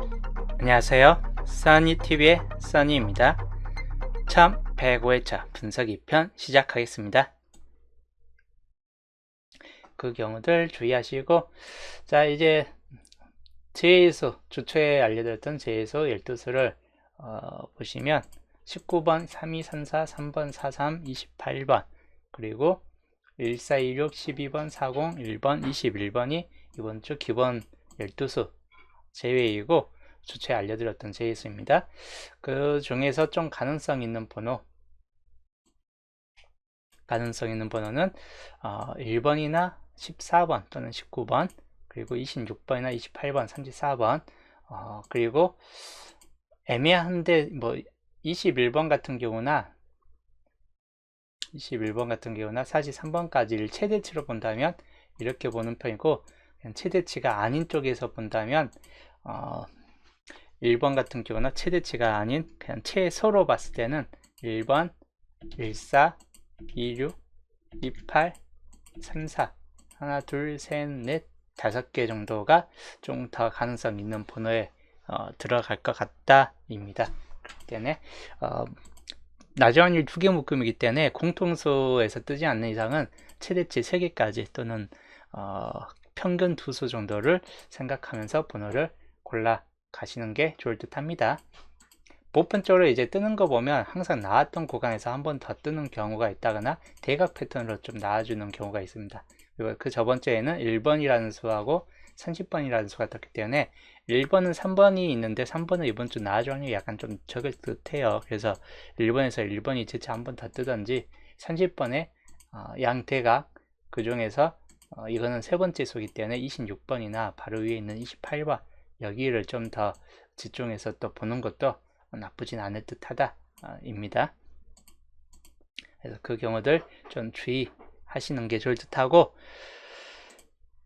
안녕하세요. 써니TV의 써니입니다. 참 105회차 분석 2편 시작하겠습니다. 그 경우들 주의하시고, 자, 이제 제해수, 주초에 알려드렸던 제해수 12수를 보시면 19번, 3234, 3번, 43, 28번, 그리고 1426, 12번, 40, 1번, 21번이 이번 주 기본 12수 제외이고 주초에 알려드렸던 제해수입니다. 그 중에서 좀 가능성 있는 번호는 1번이나 14번 또는 19번, 그리고 26번이나 28번, 34번, 그리고 애매한데 21번 같은 경우나 43번까지를 최대치로 본다면 이렇게 보는 편이고, 최대치가 아닌 쪽에서 본다면 1번 같은 경우나 최대치가 아닌 그냥 최소로 봤을 때는 1번, 14, 26, 28, 34 하나, 둘, 셋, 넷, 5개 정도가 좀 더 가능성 있는 번호에 들어갈 것 같다 입니다. 그렇기 때문에 낮은 확률 2개 묶음이기 때문에 공통수에서 뜨지 않는 이상은 최대치 3개까지 또는 평균 2수 정도를 생각하면서 번호를 골라 가시는 게 좋을 듯 합니다. 보편적으로 이제 뜨는 거 보면 항상 나왔던 구간에서 한 번 더 뜨는 경우가 있다거나 대각 패턴으로 좀 나와주는 경우가 있습니다. 그리고 그 저번주에는 1번이라는 수하고 30번이라는 수가 떴기 때문에 1번은 3번이 있는데 3번은 이번 주 나와줄 확률이 약간 좀 적을 듯 해요. 그래서 1번에서 1번이 재차 한 번 더 뜨던지 30번에 양대각, 그 중에서 이거는 세 번째 수이기 때문에 26번이나 바로 위에 있는 28번 여기를 좀 더 집중해서 또 보는 것도 나쁘진 않을 듯 하다 입니다. 그래서 그 경우들 좀 주의하시는 게 좋을 듯 하고,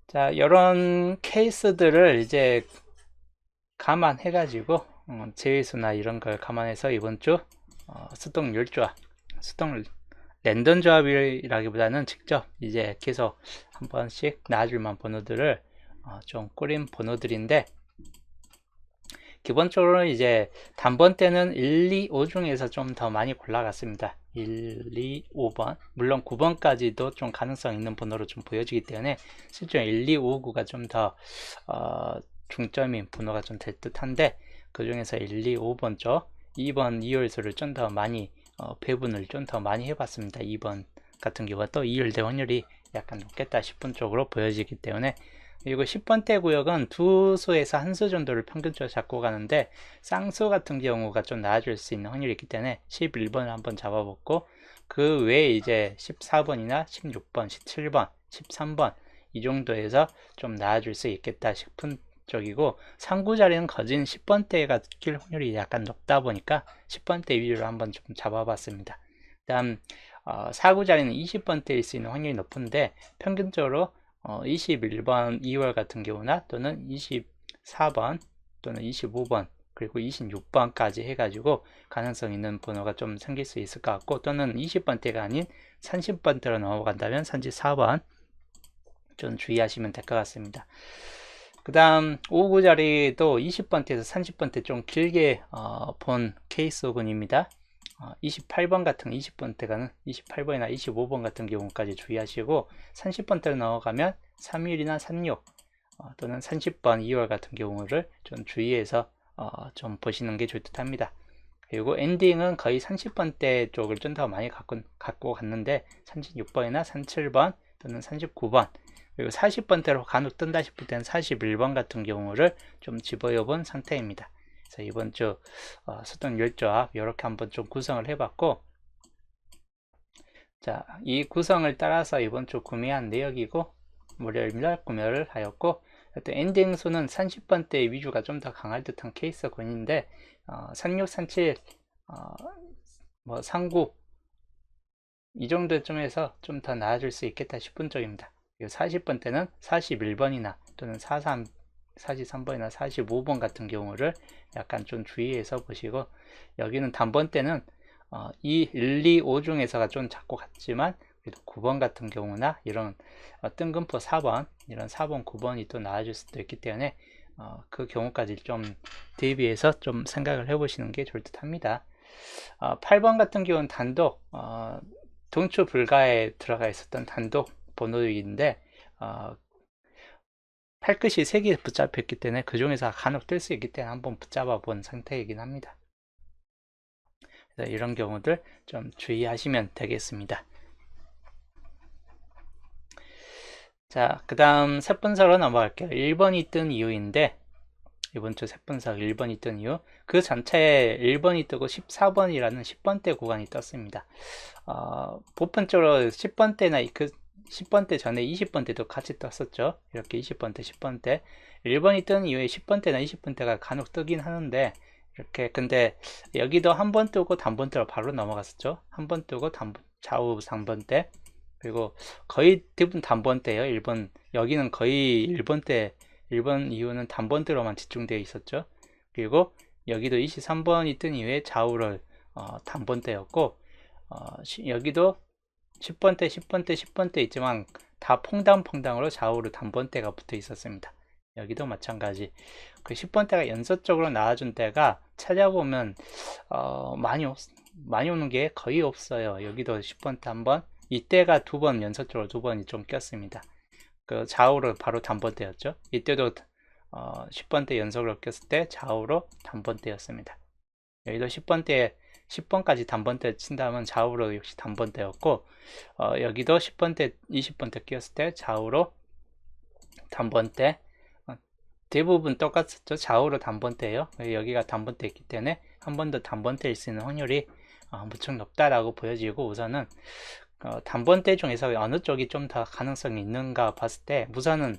자, 이런 케이스들을 이제 감안해 가지고 제외수나 이런 걸 감안해서 이번 주 수동 조합, 수동 랜덤 조합이라기보다는 직접 이제 계속 한 번씩 나와줄만 번호들을 좀 꾸린 번호들인데, 기본적으로 이제 단번 때는 1, 2, 5 중에서 좀 더 많이 골라갔습니다. 1, 2, 5번. 물론 9번까지도 좀 가능성 있는 번호로 좀 보여지기 때문에 실제 1, 2, 5, 9가 좀 더 중점인 번호가 좀 될 듯한데, 그 중에서 1, 2, 5번 쪽 2번 2열수를 좀 더 많이 배분을 좀 더 많이 해봤습니다. 2번 같은 경우가 또 2열대 확률이 약간 높겠다 싶은 쪽으로 보여지기 때문에, 그리고 10번대 구역은 두 수에서 한 수 정도를 평균적으로 잡고 가는데 쌍수 같은 경우가 좀 나아질 수 있는 확률이 있기 때문에 11번을 한번 잡아봤고, 그 외에 이제 14번이나 16번, 17번, 13번 이 정도에서 좀 나아질 수 있겠다 싶은 쪽이고, 상구 자리는 거진 10번대가 낄 확률이 약간 높다 보니까 10번대 위주로 한번 좀 잡아봤습니다. 다음 4구 자리는 20번대일 수 있는 확률이 높은데 평균적으로 21번 2월 같은 경우나 또는 24번 또는 25번 그리고 26번까지 해가지고 가능성 있는 번호가 좀 생길 수 있을 것 같고, 또는 20번대가 아닌 30번대로 넘어간다면 34번 좀 주의하시면 될 것 같습니다. 그 다음 5구 자리도 20번대에서 30번대 좀 길게 본 케이스군입니다. 28번 같은 20번대가는 28번이나 25번 같은 경우까지 주의하시고, 30번대로 넘어가면 31이나 36 또는 30번 2월 같은 경우를 좀 주의해서 좀 보시는 게 좋을 듯 합니다. 그리고 엔딩은 거의 30번대 쪽을 좀 더 많이 갖고 갔는데 36번이나 37번 또는 39번, 그리고 40번대로 간혹 뜬다 싶을 때는 41번 같은 경우를 좀 집어여 본 상태입니다. 그래서 이번 주 수동 열조합 이렇게 한번 좀 구성을 해봤고, 자, 이 구성을 따라서 이번 주 구매한 내역이고 월요일날 구매를 하였고, 또 엔딩 수는 30번대 위주가 좀 더 강할 듯한 케이스군인데 36, 37, 39 이 정도쯤에서 좀 더 나아질 수 있겠다 싶은 쪽입니다. 40번대는 41번이나 또는 43번이나 45번 같은 경우를 약간 좀 주의해서 보시고, 여기는 단번대는 1, 2, 5 중에서가 좀 작고 같지만 그래도 9번 같은 경우나 이런 뜬금포 4번, 이런 4번, 9번이 또 나와줄 수도 있기 때문에 그 경우까지 좀 대비해서 좀 생각을 해보시는 게 좋을 듯 합니다. 8번 같은 경우는 단독, 동초 불가에 들어가 있었던 단독 번호인데, 팔끝이 3개 붙잡혔기 때문에 그 중에서 간혹 뜰 수 있기 때문에 한번 붙잡아 본 상태이긴 합니다. 그래서 이런 경우들 좀 주의하시면 되겠습니다. 자, 그 다음 셋분석으로 넘어갈게요. 1번이 뜬 이유인데, 이번 주 셋분석 1번이 뜬 이유, 그 전체에 1번이 뜨고 14번이라는 10번대 구간이 떴습니다. 보편적으로 10번대나 그 10번대 전에 20번대도 같이 떴었죠. 이렇게 20번대, 10번대. 1번이 뜬 이후에 10번대나 20번대가 간혹 뜨긴 하는데, 이렇게, 근데 여기도 한 번 뜨고 단번대로 바로 넘어갔었죠. 한 번 뜨고 좌우 단번대. 그리고 거의 대부분 단번대예요. 1번, 여기는 거의 1번대, 1번 이후는 단번대로만 집중되어 있었죠. 그리고 여기도 23번이 뜬 이후에 좌우를 단번대였고, 여기도 10번대, 10번대, 10번대 있지만 다 퐁당퐁당으로 좌우로 단번대가 붙어 있었습니다. 여기도 마찬가지. 그 10번대가 연속적으로 나와준 때가 찾아보면 많이 오는 게 거의 없어요. 여기도 10번대 한번, 이때가 2번 연속적으로 2번이 좀 꼈습니다. 그 좌우로 바로 단번대였죠. 이때도 10번대 연속으로 꼈을 때 좌우로 단번대였습니다. 여기도 10번까지 단번대 친다면 좌우로 역시 단번대였고, 여기도 10번대, 20번대 끼었을 때 좌우로 단번대, 대부분 똑같았죠. 좌우로 단번대예요. 여기가 단번대였기 때문에 한 번 더 단번대일 수 있는 확률이 무척 높다라고 보여지고, 우선은 단번대 중에서 어느 쪽이 좀 더 가능성이 있는가 봤을 때, 우선은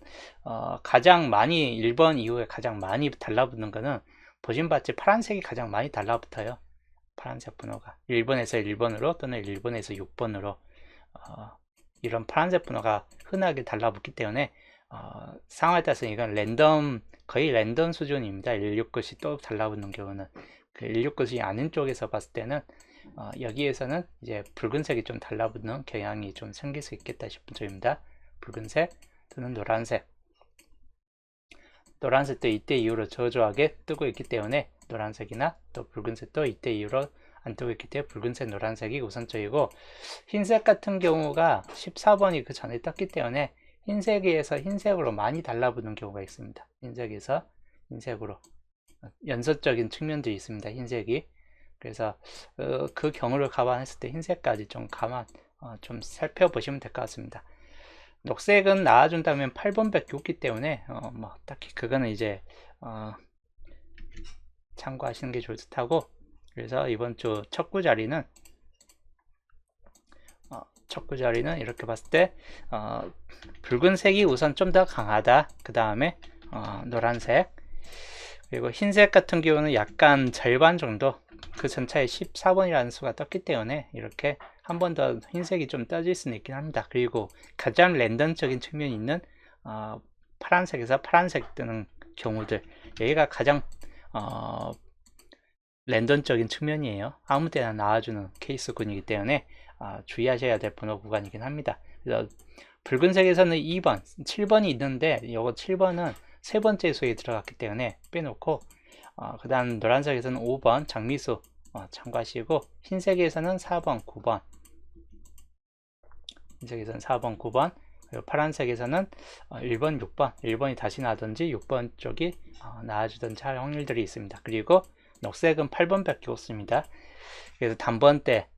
가장 많이 1번 이후에 가장 많이 달라붙는 거는 보신 바치 파란색이 가장 많이 달라붙어요. 파란색 번호가 1번에서 1번으로 또는 1번에서 6번으로 이런 파란색 번호가 흔하게 달라붙기 때문에 상황에 따라서 이건 거의 랜덤 수준입니다. 169이 또 달라붙는 경우는. 그 169이 아닌 쪽에서 봤을 때는 여기에서는 이제 붉은색이 좀 달라붙는 경향이 좀 생길 수 있겠다 싶은 점입니다. 붉은색 또는 노란색. 노란색도 이때 이후로 저조하게 뜨고 있기 때문에 노란색이나 또 붉은색도 이때 이후로 안 뜨고 있기 때문에 붉은색, 노란색이 우선적이고, 흰색 같은 경우가 14번이 그 전에 떴기 때문에 흰색에서 흰색으로 많이 달라붙는 경우가 있습니다. 흰색에서 흰색으로 연속적인 측면도 있습니다. 흰색이. 그래서 그 경우를 감안했을 때 흰색까지 좀 좀 살펴보시면 될 것 같습니다. 녹색은 나와준다면 8번밖에 없기 때문에 뭐 딱히 그거는 이제 참고하시는 게 좋을 듯 하고, 그래서 이번 주 첫 구자리는 이렇게 봤을 때 붉은색이 우선 좀 더 강하다. 그 다음에 노란색, 그리고 흰색 같은 경우는 약간 절반 정도, 그 전차에 14번이라는 수가 떴기 때문에 이렇게 한 번 더 흰색이 좀 떠질 수는 있긴 합니다. 그리고 가장 랜덤적인 측면이 있는 파란색에서 파란색 뜨는 경우들, 여기가 가장 랜덤적인 측면이에요. 아무 때나 나와주는 케이스군이기 때문에 주의하셔야 될 번호 구간이긴 합니다. 그래서 붉은색에서는 2번, 7번이 있는데 이거 7번은 세 번째 수에 들어갔기 때문에 빼놓고, 그 다음 노란색에서는 5번 장미수 참고하시고, 흰색에서는 4번, 9번, 흰색에서는 4번, 9번, 그리고 파란색에서는 1번, 6번, 1번이 다시 나든지 6번 쪽이 나와주든지 할 확률들이 있습니다. 그리고 녹색은 8번밖에 없습니다. 그래서 단번대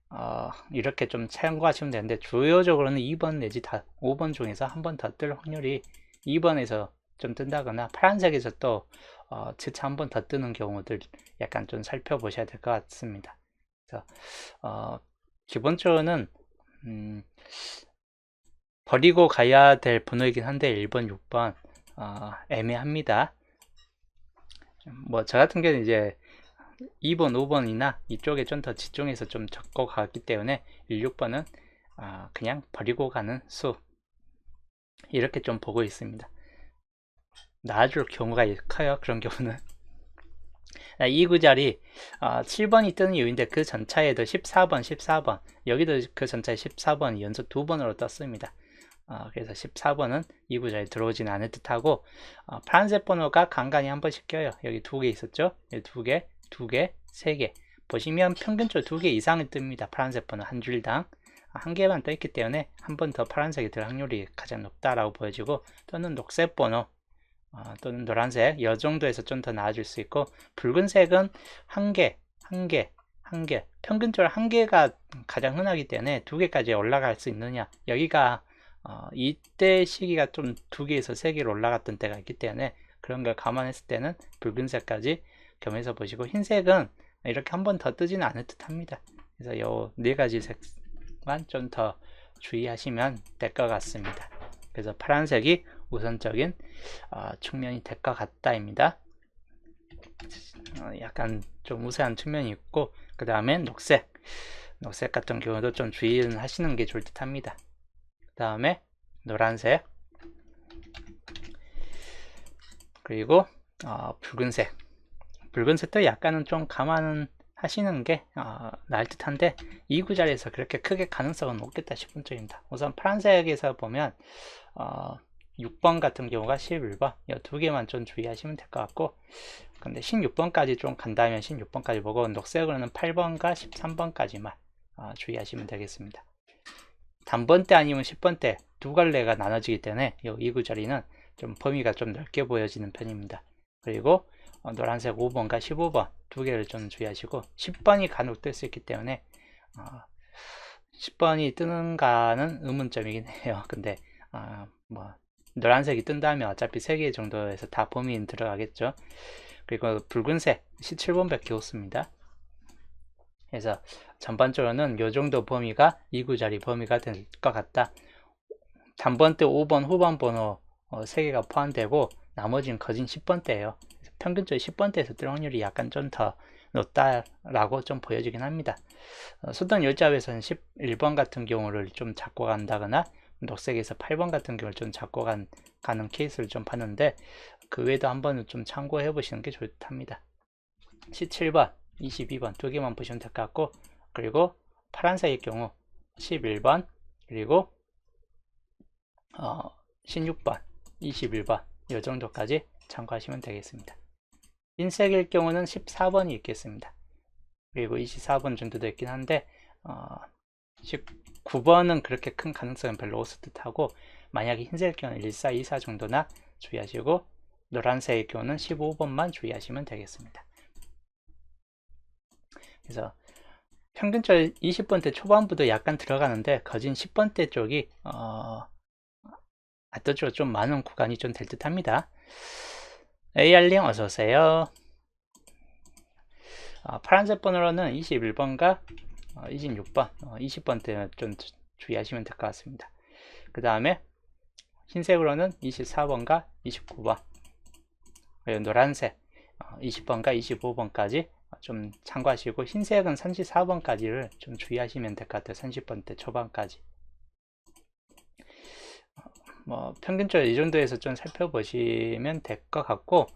이렇게 좀 참고하시면 되는데, 주요적으로는 2번 내지 5번 중에서 한 번 더 뜰 확률이 2번에서 좀 뜬다거나, 파란색에서 또 재차 한 번 더 뜨는 경우들 약간 좀 살펴보셔야 될 것 같습니다. 그래서 기본적으로는 버리고 가야 될 번호이긴 한데 1번, 6번 애매합니다. 뭐 저 같은 경우는 이제 2번, 5번이나 이쪽에 좀 더 집중해서 좀 적고 갔기 때문에 1, 6번은 그냥 버리고 가는 수, 이렇게 좀 보고 있습니다. 나아줄 경우가 커요. 그런 경우는. 이 구자리 7번이 뜨는 이유인데, 그 전차에도 14번, 14번, 여기도 그 전차에 14번이 연속 2번으로 떴습니다. 그래서 14번은 2구 자리에 들어오진 않을 듯하고 파란색 번호가 간간히 한 번씩 껴요. 여기 2개 있었죠? 여기 2개, 2개, 3개 보시면 평균적으로 2개 이상이 뜹니다. 파란색 번호 한 줄당 한 개만 떠 있기 때문에 한 번 더 파란색이 들 확률이 가장 높다라고 보여지고, 또는 녹색 번호 또는 노란색 이 정도에서 좀 더 나아질 수 있고, 붉은색은 한 개, 한 개, 한 개, 평균적으로 한 개가 가장 흔하기 때문에 2개까지 올라갈 수 있느냐, 여기가 이때 시기가 좀 2개에서 3개로 올라갔던 때가 있기 때문에 그런 걸 감안했을 때는 붉은색까지 겸해서 보시고, 흰색은 이렇게 한 번 더 뜨지는 않을 듯 합니다. 그래서 요 4가지 색만 좀 더 주의하시면 될 것 같습니다. 그래서 파란색이 우선적인 측면이 될 것 같다입니다. 약간 좀 우세한 측면이 있고, 그 다음에 녹색 같은 경우도 좀 주의는 하시는 게 좋을 듯 합니다. 그 다음에 노란색, 그리고 붉은색도 약간은 좀 감안은 하시는 게 나을 듯한데, 2구 자리에서 그렇게 크게 가능성은 없겠다 싶은 쪽입니다. 우선 파란색에서 보면 6번 같은 경우가 11번 이 2개만 좀 주의하시면 될 것 같고, 근데 16번까지 좀 간다면 16번까지 보고, 녹색으로는 8번과 13번까지만 주의하시면 되겠습니다. 단번대 아니면 10번대 두 갈래가 나눠지기 때문에 이 2구 자리는 좀 범위가 좀 넓게 보여지는 편입니다. 그리고 노란색 5번과 15번 2개를 좀 주의하시고, 10번이 간혹 뜰 수 있기 때문에 10번이 뜨는가는 의문점이긴 해요. 근데 뭐 노란색이 뜬다면 어차피 3개 정도에서 다 범위는 들어가겠죠. 그리고 붉은색 17번밖에 없습니다. 그래서 전반적으로는 이 정도 범위가 2구 자리 범위가 될 것 같다. 단번대 5번 후반 번호 3개가 포함되고, 나머지는 거진 10번대예요. 평균적으로 10번대에서 뜰 확률이 약간 좀 더 높다라고 좀 보여지긴 합니다. 수동 열잡에서는 11번 같은 경우를 좀 잡고 간다거나, 녹색에서 8번 같은 경우를 좀 잡고 가는 케이스를 좀 봤는데, 그 외에도 한번 좀 참고해 보시는 게 좋답니다. 17번, 22번 2개만 보시면 될 것 같고, 그리고 파란색의 경우 11번, 그리고 16번, 21번 이 정도까지 참고하시면 되겠습니다. 흰색일 경우는 14번이 있겠습니다. 그리고 24번 정도도 있긴 한데 19번은 그렇게 큰 가능성은 별로 없을 듯 하고, 만약에 흰색일 경우는 14, 24 정도나 주의하시고, 노란색의 경우는 15번만 주의하시면 되겠습니다. 그래서 평균적으로 20번대 초반부도 약간 들어가는데, 거진 10번대 쪽이 압도적으로 좀 많은 구간이 좀 될 듯 합니다. AR님 어서오세요. 파란색 번호로는 21번과 26번, 20번대 좀 주의하시면 될 것 같습니다. 그 다음에 흰색으로는 24번과 29번, 그리고 노란색 20번과 25번까지 좀 참고하시고, 흰색은 34번까지를 좀 주의하시면 될 것 같아요. 30번대 초반까지. 뭐 평균적으로 이 정도에서 좀 살펴보시면 될 것 같고,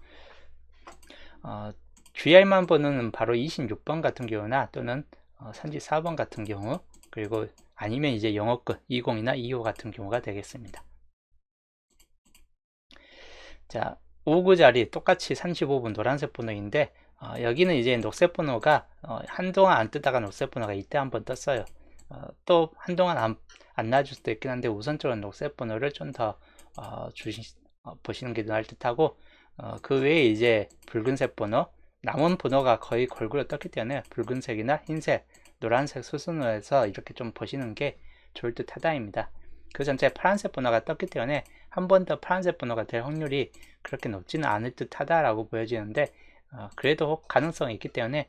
주의할 만한 번호는 바로 26번 같은 경우나, 또는 34번 같은 경우, 그리고 아니면 이제 영어권 20이나 25 같은 경우가 되겠습니다. 자, 5구 자리 똑같이 35번 노란색 번호인데, 여기는 이제 녹색 번호가 한동안 안 뜨다가 녹색 번호가 이때 한번 떴어요. 또 한동안 안 나줄 수도 있긴 한데, 우선적으로 녹색 번호를 좀 더 보시는 게 나을 듯하고, 그 외에 이제 붉은색 번호, 남은 번호가 거의 골고루 떴기 때문에 붉은색이나 흰색, 노란색 수순으로해서 이렇게 좀 보시는 게 좋을 듯 하다입니다. 그 전체 파란색 번호가 떴기 때문에 한 번 더 파란색 번호가 될 확률이 그렇게 높지는 않을 듯 하다라고 보여지는데, 그래도 가능성이 있기 때문에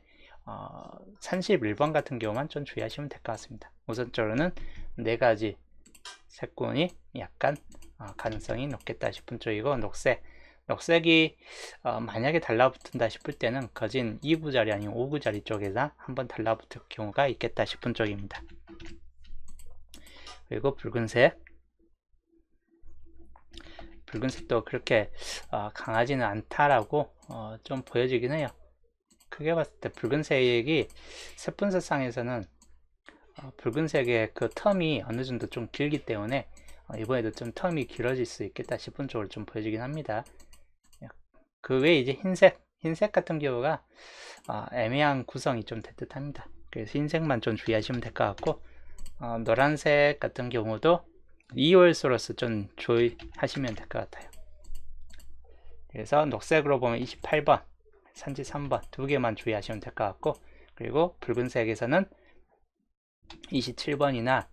31번 같은 경우만 좀 주의하시면 될 것 같습니다. 우선적으로는 4가지 색군이 약간 가능성이 높겠다 싶은 쪽이고, 녹색이 만약에 달라붙는다 싶을 때는 거진 2구 자리 아니면 5구 자리 쪽에다 한번 달라붙을 경우가 있겠다 싶은 쪽입니다. 그리고 붉은색도 그렇게 강하지는 않다라고 좀 보여지긴 해요. 크게 봤을 때 붉은색이 세분세상에서는 붉은색의 그 텀이 어느 정도 좀 길기 때문에 이번에도 좀 텀이 길어질 수 있겠다 싶은 쪽을 좀 보여주긴 합니다. 그 외에 이제 흰색 같은 경우가 애매한 구성이 좀 될 듯 합니다. 그래서 흰색만 좀 주의하시면 될 것 같고, 노란색 같은 경우도 2월수로서 좀 주의하시면 될 것 같아요. 그래서 녹색으로 보면 28번, 산지 3번 두 개만 주의하시면 될 것 같고, 그리고 붉은색에서는 27번이나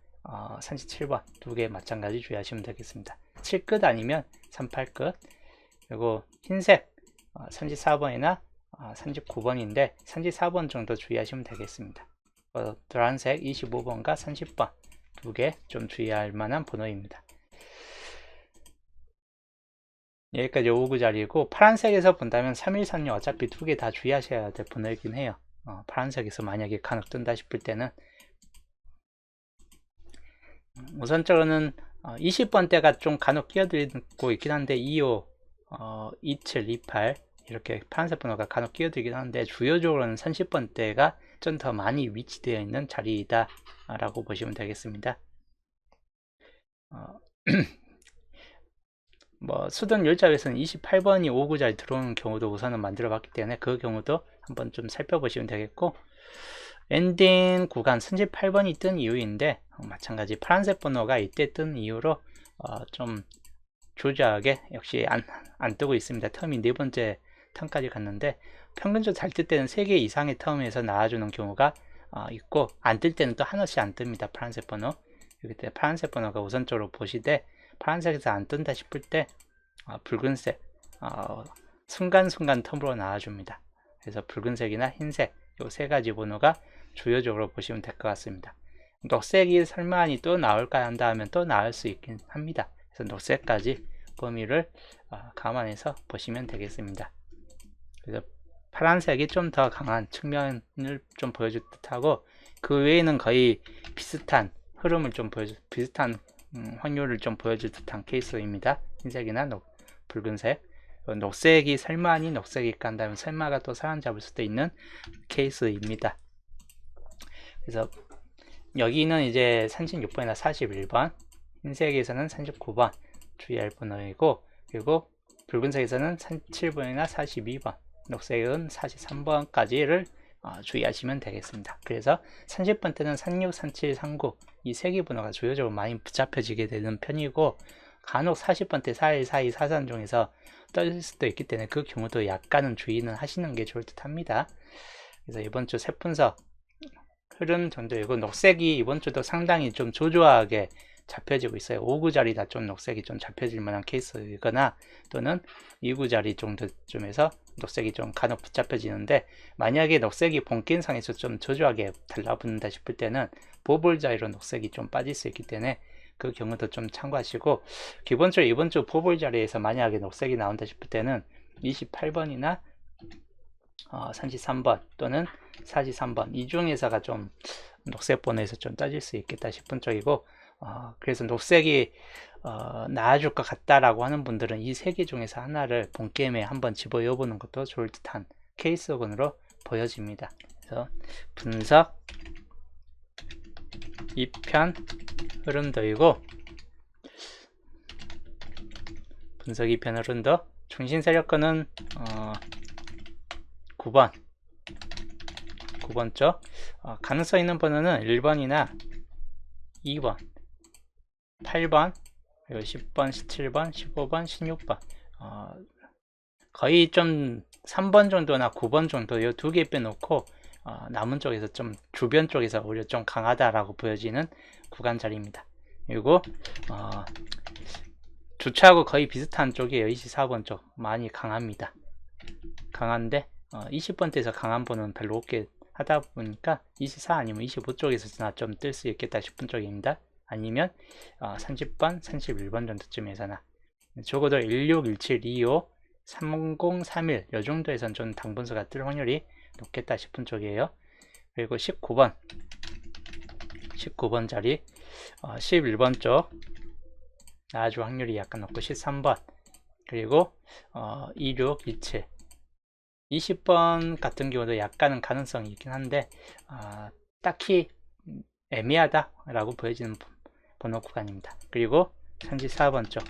산지 7번 두 개 마찬가지 주의하시면 되겠습니다. 7끝 아니면 38끝. 그리고 흰색 산지 4번이나 산지 9번인데 산지 4번 정도 주의하시면 되겠습니다. 노란색 25번과 30번 두 개 좀 주의할 만한 번호입니다. 여기까지 5구 자리고, 파란색에서 본다면 3136 어차피 두 개 다 주의하셔야 될 번호이긴 해요. 파란색에서 만약에 간혹 뜬다 싶을 때는 우선적으로는 20번대가 좀 간혹 끼어들고 있긴 한데 25, 27, 28 이렇게 파란색 번호가 간혹 끼어들긴 하는데 주요적으로는 30번대가 좀 더 많이 위치되어 있는 자리이다 라고 보시면 되겠습니다. 수동 열자에서는 28번이 5구 자리 들어오는 경우도 우선은 만들어 봤기 때문에 그 경우도 한번 좀 살펴보시면 되겠고, 엔딩 구간 38번이 뜬 이유인데 마찬가지 파란색 번호가 이때 뜬 이유로 좀 조저하게 역시 안 뜨고 있습니다. 텀이 네 번째 텀까지 갔는데 평균적으로 잘 뜰 때는 3개 이상의 텀에서 나와주는 경우가 있고, 안 뜰 때는 또 하나씩 안 뜹니다. 파란색 번호. 그때 파란색 번호가 우선적으로 보시되, 파란색에서 안 뜬다 싶을 때 붉은색 순간순간 텀으로 나와줍니다. 그래서 붉은색이나 흰색 이 세 가지 번호가 주요적으로 보시면 될 것 같습니다. 녹색이 설마니 또 나올까 한다 하면 또 나올 수 있긴 합니다. 그래서 녹색까지 범위를 감안해서 보시면 되겠습니다. 그래서 파란색이 좀 더 강한 측면을 좀 보여줄 듯하고, 그 외에는 거의 비슷한 흐름을 좀 비슷한 확률을 좀 보여줄 듯한 케이스입니다. 흰색이나 붉은색. 녹색이 설마니 녹색이 간다면 설마가 또 사람 잡을 수도 있는 케이스입니다. 그래서 여기는 이제 36번이나 41번, 흰색에서는 39번 주의할 번호이고, 그리고 붉은색에서는 37번이나 42번, 녹색은 43번까지를 주의하시면 되겠습니다. 그래서 30번 때는 36, 37, 39 이 세 개 번호가 주요적으로 많이 붙잡혀지게 되는 편이고, 간혹 40번 때 41, 42, 43 중에서 떨릴 수도 있기 때문에 그 경우도 약간은 주의는 하시는 게 좋을 듯 합니다. 그래서 이번 주 세분석 흐름 정도이고, 녹색이 이번 주도 상당히 좀 조조하게 잡혀지고 있어요. 5구 자리다 좀 녹색이 좀 잡혀질 만한 케이스이거나, 또는 2구 자리 정도쯤에서 녹색이 좀 간혹 붙잡혀지는데, 만약에 녹색이 본게임상에서 좀 조조하게 달라붙는다 싶을 때는 보볼 자리로 녹색이 좀 빠질 수 있기 때문에 그 경우도 좀 참고하시고, 기본적으로 이번 주 보볼 자리에서 만약에 녹색이 나온다 싶을 때는 28번이나 33번 또는 43번 이 중에서가 좀 녹색 번호에서 좀 따질 수 있겠다 싶은 쪽이고, 그래서 녹색이 나아줄 것 같다라고 하는 분들은 이 세 개 중에서 하나를 본게임에 한번 집어넣어 보는 것도 좋을 듯한 케이스군으로 보여집니다. 그래서 분석 2편 흐름도이고, 분석 2편 흐름도 중심 세력권은 9번 쪽, 가능성 있는 번호는 1번이나 2번, 8번, 그리고 10번, 17번, 15번, 16번, 거의 좀 3번 정도나 9번 정도 이 두 개 빼놓고 남은 쪽에서 좀 주변 쪽에서 오히려 좀 강하다라고 보여지는 구간 자리입니다. 그리고 주차하고 거의 비슷한 쪽이에요. 24번 쪽 많이 강합니다. 강한데 20번대에서 강한 번은 별로 없게 하다 보니까 24 아니면 25 쪽에서나 좀 뜰 수 있겠다 싶은 쪽입니다. 아니면 30번, 31번 정도쯤에서나, 적어도 16, 17, 25, 30, 31 이 정도에선 좀 당분수가 뜰 확률이 높겠다 싶은 쪽이에요. 그리고 19번 자리 11번 쪽 나아줄 확률이 약간 높고, 13번, 그리고 26, 27, 20번 같은 경우도 약간은 가능성이 있긴 한데 딱히 애매하다 라고 보여지는 번호 구간입니다. 그리고 산지 4번 쪽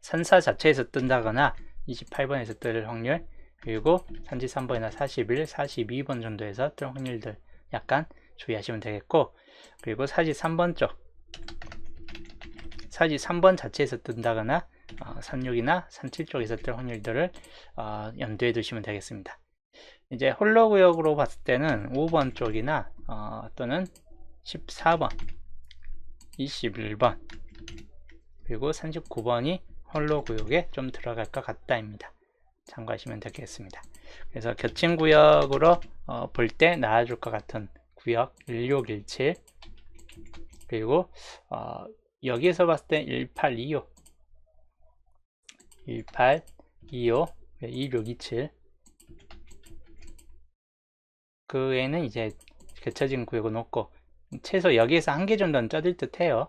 산사 자체에서 뜬다거나 28번에서 뜰 확률, 그리고 산지 3번이나 41, 42번 정도에서 뜰 확률들 약간 주의하시면 되겠고, 그리고 사지 3번 쪽 사지 3번 자체에서 뜬다거나 36이나 37 쪽에서 뜰 확률들을 염두에 두시면 되겠습니다. 이제 홀로 구역으로 봤을 때는 5번 쪽이나 또는 14번, 21번, 그리고 39번이 홀로 구역에 좀 들어갈 것 같다입니다. 참고하시면 되겠습니다. 그래서 겹친 구역으로 볼 때 나와줄 것 같은 구역 1617, 그리고 여기에서 봤을 때 1825, 1825, 2627, 그 외에는 이제 겹쳐진 구역은 없고, 최소 여기에서 한 개 정도는 떠들 듯 해요.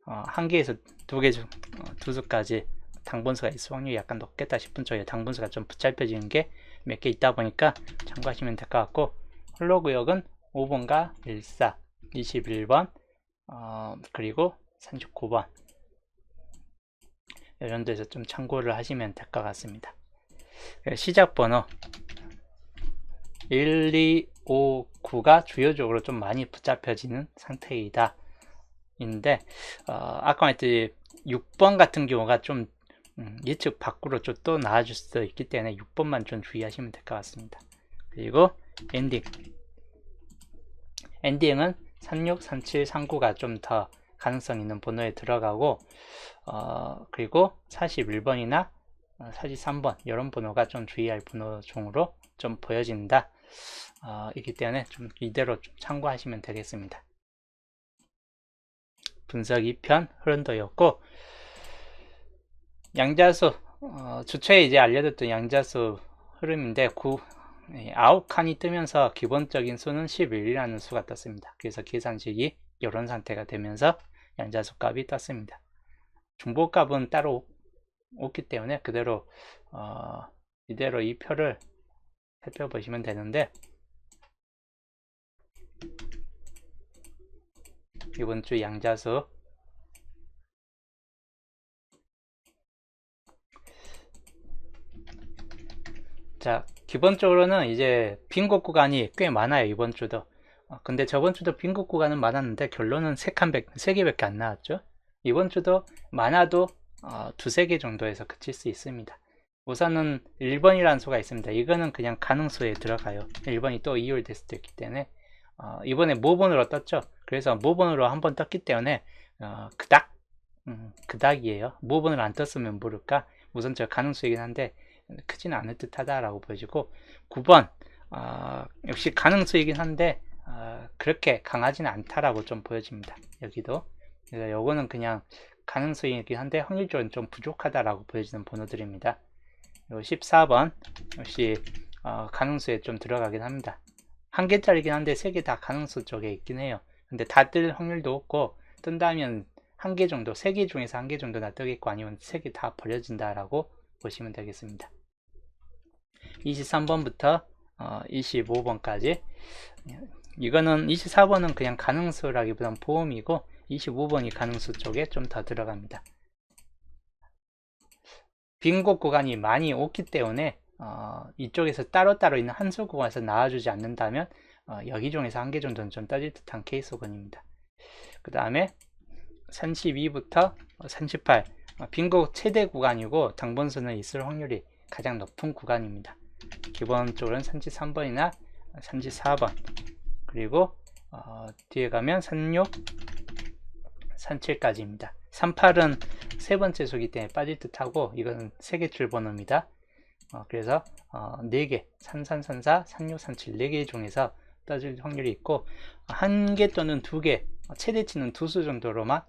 한 개에서 두 수까지 당분수가 있을 확률이 약간 높겠다 싶은 쪽에 당분수가 좀 붙잡혀지는 게 몇 개 있다 보니까 참고하시면 될 것 같고, 홀로 구역은 5번과 14, 21번, 그리고 39번 이런 데서 좀 참고를 하시면 될 것 같습니다. 시작 번호 1, 2, 5, 9가 주요적으로 좀 많이 붙잡혀지는 상태이다 인데, 아까 말했듯이 6번 같은 경우가 좀 예측 밖으로 좀 또 나와줄 수도 있기 때문에 6번만 좀 주의하시면 될 것 같습니다. 그리고 엔딩은 36, 37, 39가 좀 더 가능성 있는 번호에 들어가고, 그리고 41번이나 43번 이런 번호가 좀 주의할 번호 중으로 좀 보여진다 이기 때문에 좀 이대로 좀 참고하시면 되겠습니다. 분석 2편 흐름도였고, 양자수 주초에 이제 알려줬던 양자수 흐름인데 9칸이 뜨면서 기본적인 수는 11이라는 수가 떴습니다. 그래서 계산식이 이런 상태가 되면서 양자수 값이 떴습니다. 중복값은 따로 없기 때문에 그대로 이대로 이 표를 살펴보시면 되는데, 이번 주 양자수 자, 기본적으로는 이제 빈곳 구간이 꽤 많아요. 이번 주도. 근데 저번 주도 빈곳 구간은 많았는데 결론은 3개밖에 안 나왔죠. 이번 주도 많아도 2-3개 정도에서 그칠 수 있습니다. 우선은 1번이라는 수가 있습니다. 이거는 그냥 가능수에 들어가요. 1번이 또 이율될 수도 있기 때문에 이번에 모번으로 떴죠. 그래서 모번으로 한번 떴기 때문에 그닥이에요. 모번을 안 떴으면 모를까. 우선 저 가능수이긴 한데 크지는 않을 듯 하다라고 보여지고, 9번 역시 가능수이긴 한데 그렇게 강하지는 않다라고 좀 보여집니다. 여기도. 그래서 요거는 그냥 가능수이긴 한데 확률적으로 좀 부족하다라고 보여지는 번호들입니다. 그리고 14번 역시 가능수에 좀 들어가긴 합니다. 한 개짜리긴 한데 3개 다 가능수 쪽에 있긴 해요. 근데 다 뜰 확률도 없고, 뜬다면 한 개 정도, 3개 중에서 한 개 정도나 뜨겠고, 아니면 3개 다 버려진다라고 보시면 되겠습니다. 23번부터 25번까지, 이거는 24번은 그냥 가능수라기보다는 보험이고, 25번이 가능수 쪽에 좀 더 들어갑니다. 빈곳 구간이 많이 없기 때문에 이쪽에서 따로따로 있는 한수 구간에서 나와주지 않는다면 여기 중에서 한 개 정도는 좀 떠질 듯한 케이스군입니다. 그 다음에 32부터 38, 빈곳 최대 구간이고 당번수는 있을 확률이 가장 높은 구간입니다. 기본적으로는 33번이나 34번, 그리고 뒤에 가면 36, 37까지입니다. 38은 세 번째 수기 때문에 빠질 듯하고, 이건 세개 줄 번호입니다. 그래서 4개, 33, 34, 36, 37 4개 중에서 떠질 확률이 있고, 한 개 또는 2개, 최대치는 2수 정도로만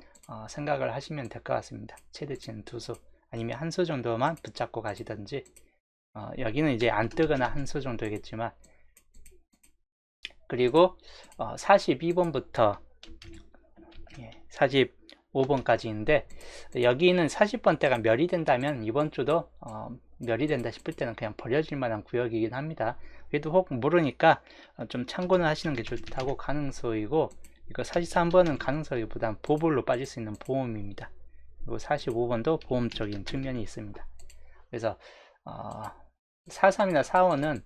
생각을 하시면 될 것 같습니다. 최대치는 2수, 아니면 한 수 정도만 붙잡고 가시든지, 여기는 이제 안 뜨거나 한 수 정도겠지만, 그리고 42번부터 45번까지인데, 여기는 40번대가 멸이 된다면 이번 주도 멸이 된다 싶을 때는 그냥 버려질 만한 구역이긴 합니다. 그래도 혹 모르니까 좀 참고는 하시는 게 좋다고, 가능수이고 이거 43번은 가능성보다는 보불로 빠질 수 있는 보험입니다. 그리고 45번도 보험적인 측면이 있습니다. 그래서 43이나 45는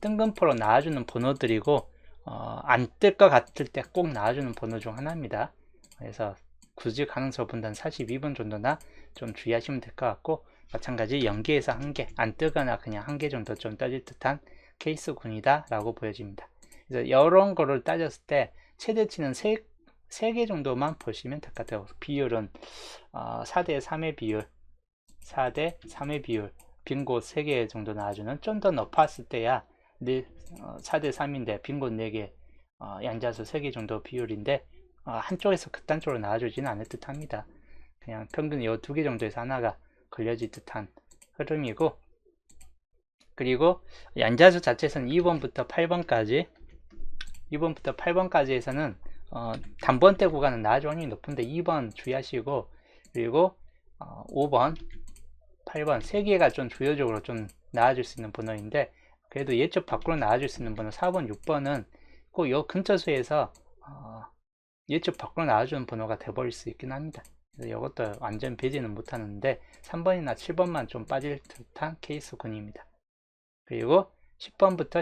뜬금포로 나와주는 번호들이고 안 뜰 것 같을 때 꼭 나와주는 번호 중 하나입니다. 그래서 굳이 가능성 본다는 42번 정도나 좀 주의하시면 될 것 같고, 마찬가지 연계에서 한 개, 안 뜨거나 그냥 한 개 정도 좀 떠질 듯한 케이스군이다 라고 보여집니다. 그래서 이런 거를 따졌을 때 최대치는 3개 정도만 보시면 될 것 같아요. 비율은 4대 3의 비율, 4대 3의 비율, 빈곳 3개 정도 나와주는, 좀 더 높았을 때야 4대 3인데 빈곳 4개, 양자수 3개 정도 비율인데 한쪽에서 극단적으로 나와주지는 않을 듯 합니다. 그냥 평균 이 2개 정도에서 하나가 걸려질 듯한 흐름이고, 그리고 양자수 자체에서는 2번부터 8번까지에서는 단번대 구간은 나아질 확률이 높은데 2번 주의하시고, 그리고 5번, 8번 3개가 좀 주요적으로 좀 나아질 수 있는 번호인데, 그래도 예측 밖으로 나아질 수 있는 번호 4번, 6번은 꼭 요 근처 수에서 예측 밖으로 나와주는 번호가 돼버릴 수 있긴 합니다. 그래서 이것도 완전 배제는 못하는데 3번이나 7번만 좀 빠질 듯한 케이스군입니다. 그리고 10번부터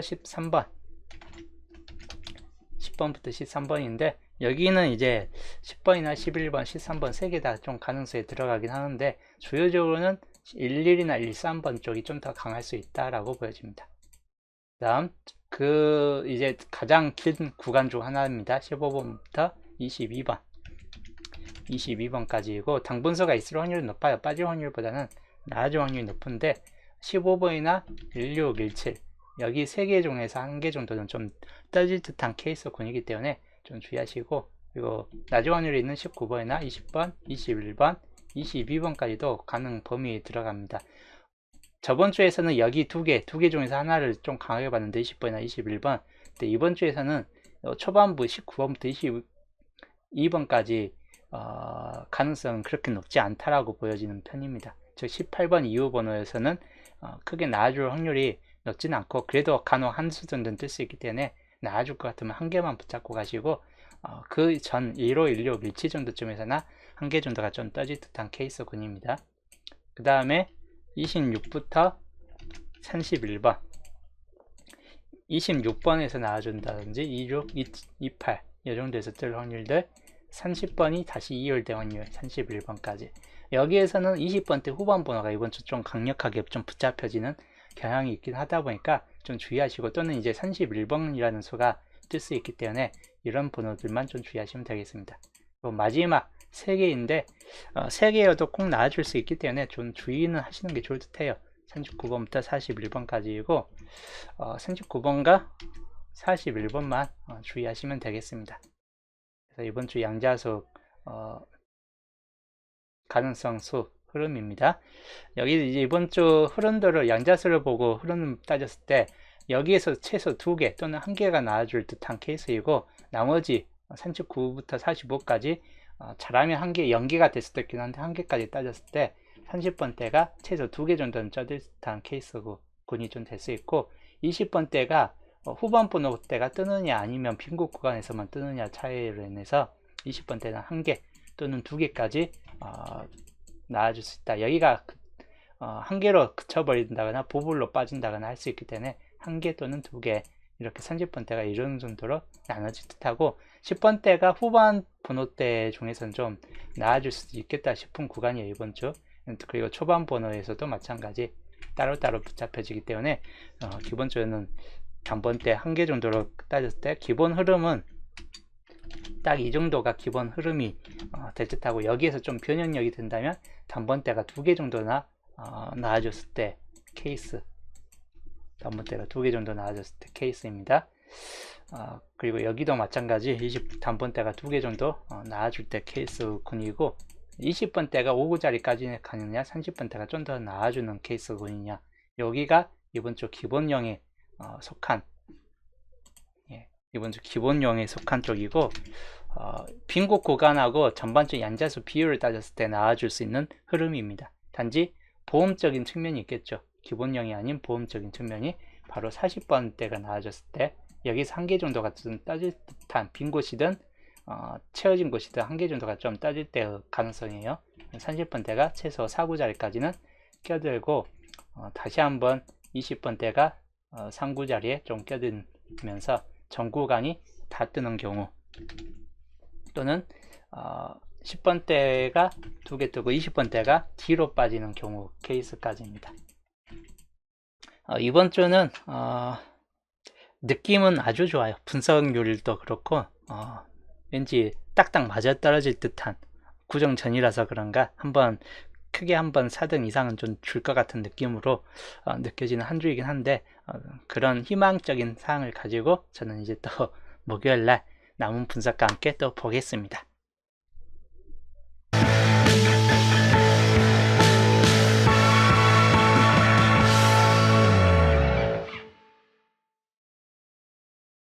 13번인데 여기는 이제 10번이나 11번, 13번 3개 다 좀 가능성에 들어가긴 하는데, 주요적으로는 11이나 13번 쪽이 좀 더 강할 수 있다라고 보여집니다. 다음 이제 가장 긴 구간 중 하나입니다. 15번부터 22번까지이고 당분수가 있을 확률이 높아요. 빠질 확률보다는 나아질 확률이 높은데 15번이나 16, 17 여기 3개 중에서 1개 정도는 좀 떠질 듯한 케이스군이기 때문에 좀 주의하시고, 그리고 낮은 확률이 있는 19번이나 20번, 21번, 22번까지도 가능 범위에 들어갑니다. 저번 주에서는 여기 두 개 중에서 하나를 좀 강하게 봤는데 20번이나 21번. 근데 이번 주에서는 초반부 19번부터 22번까지 가능성은 그렇게 높지 않다라고 보여지는 편입니다. 즉 18번 이후 번호에서는 크게 나아줄 확률이 높지는 않고, 그래도 간혹 한 수 정도는 뜰 수 있기 때문에 나아줄 것 같으면 한 개만 붙잡고 가시고, 그 전 15, 16, 17 정도쯤에서나 한 개 정도가 좀 떠질 듯한 케이스군입니다. 그 다음에 26부터 31번 26번에서 나와준다든지 26, 28 이 정도에서 뜰 확률들, 30번이 다시 2열대 확률, 31번까지 여기에서는 20번 대 후반 번호가 이번 주 좀 강력하게 좀 붙잡혀지는 경향이 있긴 하다 보니까 좀 주의하시고, 또는 이제 31번이라는 수가 뜰 수 있기 때문에 이런 번호들만 좀 주의하시면 되겠습니다. 마지막 3개인데 3개여도 꼭 나와줄 수 있기 때문에 좀 주의는 하시는 게 좋을 듯 해요. 39번부터 41번까지이고 39번과 41번만 주의하시면 되겠습니다. 그래서 이번 주 양자수 가능성 수 흐름입니다. 여기 이제 이번 주 흐름들을 양자수를 보고 흐름 따졌을 때 여기에서 최소 2개 또는 1개가 나와줄 듯한 케이스이고, 나머지 39부터 45까지 잘하면 1개 연계가 될 수도 있긴 한데 1개까지 따졌을 때 30번대가 최소 2개 정도는 쪄질 듯한 케이스군이 좀 될 수 있고, 20번대가 후반 번호대가 뜨느냐 아니면 빈곳 구간에서만 뜨느냐 차이로 인해서 20번대는 1개 또는 2개까지 나와줄 수 있다. 여기가 1개로 그쳐버린다거나 보불로 빠진다거나 할 수 있기 때문에 1개 또는 2개 이렇게 30번대가 이런 정도로 나눠질 듯하고, 10번대가 후반 번호대 중에서는 좀 나아질 수도 있겠다 싶은 구간이에요 이번 주. 그리고 초반 번호에서도 마찬가지 따로따로 붙잡혀지기 때문에 기본적으로는 단번대 1개 정도로 따졌을 때 기본 흐름은 딱 이 정도가 기본 흐름이 될 듯하고, 여기에서 좀 변형력이 된다면 단번대가 2개 정도나 나아졌을 때 케이스, 단번대가 2개 정도 나아졌을 때 케이스입니다. 그리고 여기도 마찬가지 20단번대가 2개 정도 나아줄 때 케이스군이고, 20번대가 5구자리까지 가느냐 30번대가 좀 더 나아주는 케이스군이냐, 여기가 이번 주 기본형에 속한 이번 주 기본형에 속한 쪽이고, 빈곳 구간하고 전반적 양자수 비율을 따졌을 때 나아줄 수 있는 흐름입니다. 단지 보험적인 측면이 있겠죠. 기본형이 아닌 보험적인 측면이 바로 40번대가 나아졌을 때 여기서 1개 정도가 좀 따질 듯한 빈곳이든 채워진 곳이든 한계 정도가 좀 떠질 때의 가능성이에요. 30번대가 최소 4구자리까지는 껴들고 다시 한번 20번대가 상구자리에 좀 껴들면서 전 구간이 다 뜨는 경우, 또는 10번대가 두 개 뜨고 20번대가 뒤로 빠지는 경우 케이스까지입니다. 이번 주는 느낌은 아주 좋아요. 분석률도 그렇고 왠지 딱딱 맞아떨어질 듯한 구정 전이라서 그런가 크게 한번 4등 이상은 좀 줄 것 같은 느낌으로 느껴지는 한 주이긴 한데, 그런 희망적인 사항을 가지고 저는 이제 또 목요일날 남은 분석과 함께 또 보겠습니다.